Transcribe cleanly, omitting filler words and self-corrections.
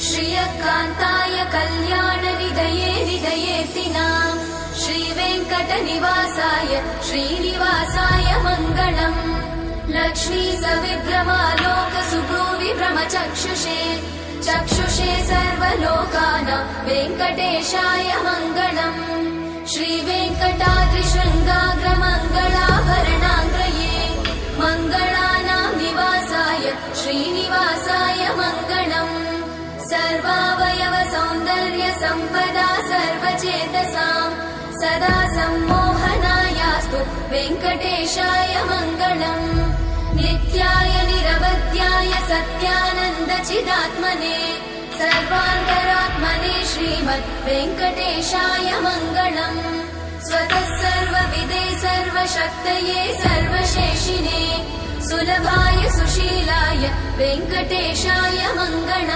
श्रियकान्ताय कल्याणनिधये निधयेऽर्तिनाम् श्रीवेङ्कटनिवासाय श्रीनिवासाय मङ्गलम्। लक्ष्मी सविभ्रमालोक सुभ्रूविभ्रमचक्षुषे चक्षुषे सर्वलोकानां वेङ्कटेशाय मङ्गलम्। श्रीवेङ्कटाद्रिशृङ्गाग्रमङ्गलाभरणाङ्ग्रये मङ्गलानां निवासाय श्रीनिवासाय मङ्गलम्। सर्वावयव सौन्दर्य सम्पदा सर्वचेतसां सदा सम्मोहनायास्तु वेङ्कटेशाय मङ्गलम्। नित्याय निरवध्याय सत्यानन्दचिदात्मने सर्वान्तरात्मने श्रीमद् वेङ्कटेशाय मङ्गलम्। स्वतः सर्वविदे सर्वशक्तये सर्वशेषिने सुलभाय सुशीलाय वेङ्कटेशाय मङ्गलम्।